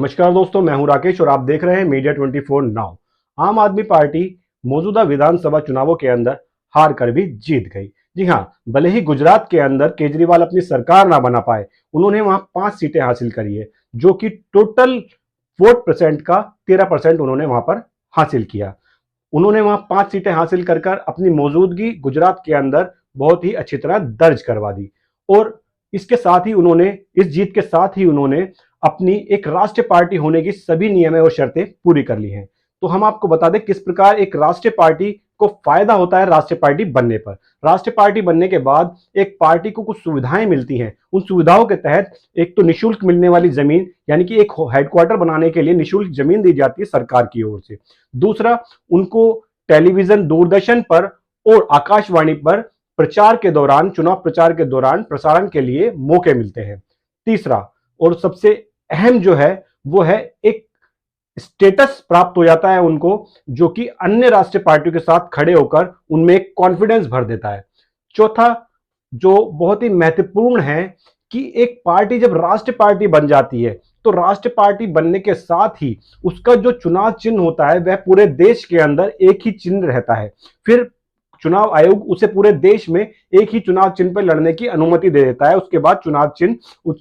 नमस्कार दोस्तों, मैं हूं राकेश और आप देख रहे हैं मीडिया 24 नाउ। आम आदमी पार्टी मौजूदा विधानसभा चुनावों के अंदर हार कर भी जीत गई। जी हां, भले ही गुजरात के अंदर केजरीवाल अपनी सरकार ना बना पाए, उन्होंने वहां 5 सीटें हासिल करी है, जो कि टोटल वोट परसेंट का 13% उन्होंने वहां पर हासिल किया। उन्होंने वहां 5 सीटें हासिल कर अपनी मौजूदगी गुजरात के अंदर बहुत ही अच्छी तरह दर्ज करवा दी। और इसके साथ ही उन्होंने, इस जीत के साथ ही उन्होंने अपनी एक राष्ट्रीय पार्टी होने की सभी नियमें और शर्तें पूरी कर ली हैं। तो हम आपको बता दें किस प्रकार एक राष्ट्रीय पार्टी को फायदा होता है राष्ट्रीय पार्टी बनने पर। राष्ट्रीय पार्टी बनने के बाद एक पार्टी को कुछ सुविधाएं मिलती हैं। उन सुविधाओं के तहत एक तो निःशुल्क मिलने वाली जमीन, यानी कि एक हेडक्वार्टर बनाने के लिए निःशुल्क जमीन दी जाती है सरकार की ओर से। दूसरा, उनको टेलीविजन, दूरदर्शन पर और आकाशवाणी पर प्रचार के दौरान, चुनाव प्रचार के दौरान प्रसारण के लिए मौके मिलते हैं। तीसरा और सबसे अहम जो है वो है एक स्टेटस प्राप्त हो जाता है उनको, जो कि अन्य राष्ट्रीय पार्टियों के साथ खड़े होकर उनमें एक कॉन्फिडेंस भर देता है। चौथा, जो बहुत ही महत्वपूर्ण है, कि एक पार्टी जब राष्ट्रीय पार्टी बन जाती है तो राष्ट्रीय पार्टी बनने के साथ ही उसका जो चुनाव चिन्ह होता है वह पूरे देश के अंदर एक ही चिन्ह रहता है। फिर चुनाव आयोग उसे पूरे देश में एक ही चुनाव चिन्ह पर लड़ने की अनुमति दे देता है। उसके बाद चुनाव चिन्ह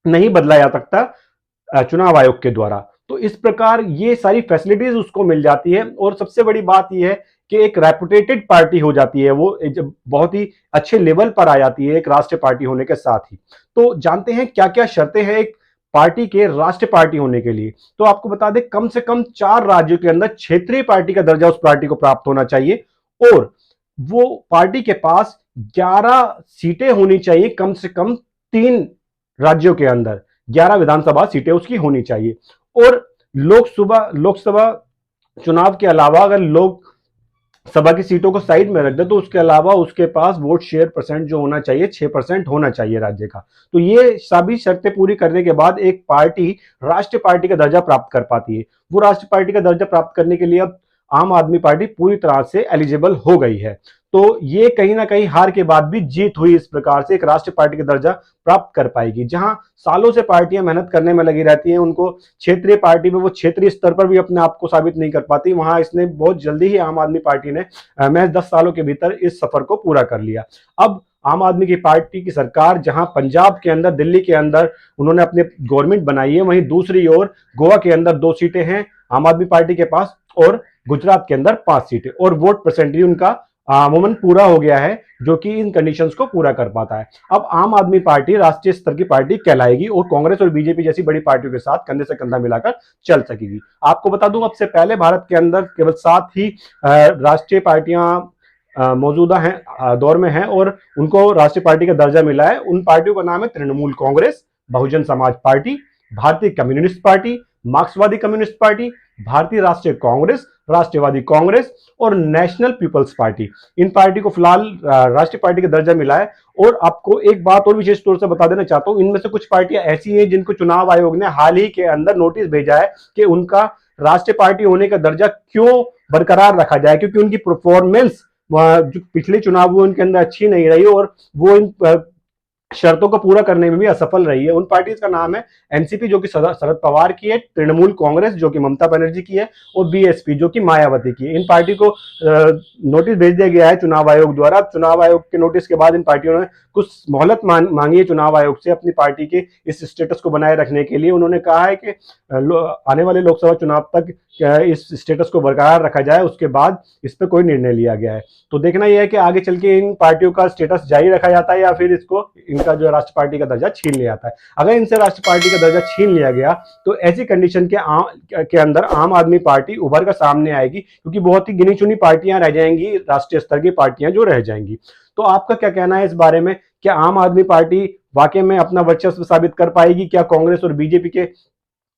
नहीं बदला जा सकता चुनाव आयोग के द्वारा। तो इस प्रकार ये सारी फैसिलिटीज उसको मिल जाती है। और सबसे बड़ी बात यह है कि एक रेपुटेटेड पार्टी हो जाती है, वो बहुत ही अच्छे लेवल पर आ जाती है एक राष्ट्रीय पार्टी होने के साथ ही। तो जानते हैं क्या क्या शर्तें हैं एक पार्टी के राष्ट्रीय पार्टी होने के लिए। तो आपको बता दें, कम से कम 4 राज्यों के अंदर क्षेत्रीय पार्टी का दर्जा उस पार्टी को प्राप्त होना चाहिए, और वो पार्टी के पास 11 सीटें होनी चाहिए, कम से कम 3 राज्यों के अंदर 11 विधानसभा सीटें उसकी होनी चाहिए। और लोकसभा चुनाव के अलावा अगर लोकसभा की सीटों को साइड में रख दे तो उसके अलावा उसके पास वोट शेयर परसेंट जो होना चाहिए 6% होना चाहिए राज्य का। तो ये सभी शर्तें पूरी करने के बाद एक पार्टी राष्ट्रीय पार्टी का दर्जा प्राप्त कर पाती है। वो राष्ट्रीय पार्टी का दर्जा प्राप्त करने के लिए अब आम आदमी पार्टी पूरी तरह से एलिजिबल हो गई है। तो ये कहीं ना कहीं हार के बाद भी जीत हुई, इस प्रकार से एक राष्ट्रीय पार्टी का दर्जा प्राप्त कर पाएगी। जहां सालों से पार्टियां मेहनत करने में लगी रहती हैं, उनको क्षेत्रीय पार्टी में वो क्षेत्रीय स्तर पर भी अपने आप को साबित नहीं कर पाती, वहां इसने बहुत जल्दी ही आम आदमी पार्टी ने महज 10 सालों के भीतर इस सफर को पूरा कर लिया। अब आम आदमी की पार्टी की सरकार, जहां पंजाब के अंदर, दिल्ली के अंदर उन्होंने अपने गवर्नमेंट बनाई है, वहीं दूसरी ओर गोवा के अंदर 2 सीटें हैं आम आदमी पार्टी के पास, और गुजरात के अंदर 5 सीटें, और वोट परसेंटेज उनका अमूमन पूरा हो गया है, जो कि इन कंडीशंस को पूरा कर पाता है। अब आम आदमी पार्टी राष्ट्रीय स्तर की पार्टी कहलाएगी और कांग्रेस और बीजेपी जैसी बड़ी पार्टियों के साथ कंधे से कंधा मिलाकर चल सकेगी। आपको बता दूं, अब से पहले भारत के अंदर केवल 7 ही राष्ट्रीय पार्टियां मौजूदा हैं, दौर में हैं, और उनको राष्ट्रीय पार्टी का दर्जा मिला है। उन पार्टियों का नाम है तृणमूल कांग्रेस, बहुजन समाज पार्टी, भारतीय कम्युनिस्ट पार्टी, मार्क्सवादी कम्युनिस्ट पार्टी, भारतीय राष्ट्रीय कांग्रेस, राष्ट्रवादी कांग्रेस और नेशनल पीपल्स पार्टी। इन पार्टी को फिलहाल राष्ट्रीय पार्टी का दर्जा मिला है। और आपको एक बात और विशेष तौर से बता देना चाहता हूं, इनमें से कुछ पार्टियां ऐसी हैं जिनको चुनाव आयोग ने हाल ही के अंदर नोटिस भेजा है कि उनका राष्ट्रीय पार्टी होने का दर्जा क्यों बरकरार रखा जाए, क्योंकि उनकी परफॉर्मेंस जो पिछले चुनाव हुए उनके अंदर अच्छी नहीं रही और वो इन शर्तों को पूरा करने में भी असफल रही है। उन पार्टीज का नाम है एनसीपी, जो कि शरद पवार की है, तृणमूल कांग्रेस, जो कि ममता बनर्जी की है, और बीएसपी, जो कि मायावती की है। इन पार्टी को नोटिस भेज दिया गया है चुनाव आयोग द्वारा। चुनाव आयोग के नोटिस के बाद इन पार्टियों ने कुछ मोहलत मांगी है चुनाव आयोग से अपनी पार्टी के इस स्टेटस को बनाए रखने के लिए। उन्होंने कहा है कि आने वाले लोकसभा चुनाव तक इस स्टेटस को बरकरार रखा जाए, उसके बाद इस पर कोई निर्णय लिया गया है। तो देखना यह है कि आगे चल के इन पार्टियों का स्टेटस जारी रखा जाता है या फिर इसको इनका जो राष्ट्रीय पार्टी का दर्जा छीन लिया जाता है। अगर इनसे राष्ट्रीय पार्टी का दर्जा छीन लिया गया तो ऐसी कंडीशन के अंदर आम आदमी पार्टी उभर कर सामने आएगी, क्योंकि बहुत ही गिनी चुनी पार्टियां रह जाएंगी, राष्ट्रीय स्तर की पार्टियां जो रह जाएंगी। तो आपका क्या कहना है इस बारे में? क्या आम आदमी पार्टी वाकई में अपना वर्चस्व साबित कर पाएगी? क्या कांग्रेस और बीजेपी के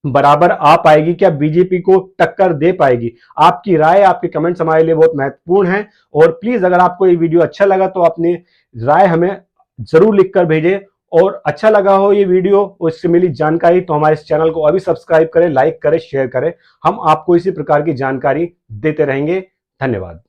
बराबर आ पाएगी? क्या बीजेपी को टक्कर दे पाएगी? आपकी राय, आपके कमेंट्स हमारे लिए बहुत महत्वपूर्ण हैं। और प्लीज अगर आपको ये वीडियो अच्छा लगा तो अपनी राय हमें जरूर लिखकर भेजें। और अच्छा लगा हो ये वीडियो और इससे मिली जानकारी तो हमारे इस चैनल को अभी सब्सक्राइब करें, लाइक करें, शेयर करें। हम आपको इसी प्रकार की जानकारी देते रहेंगे। धन्यवाद।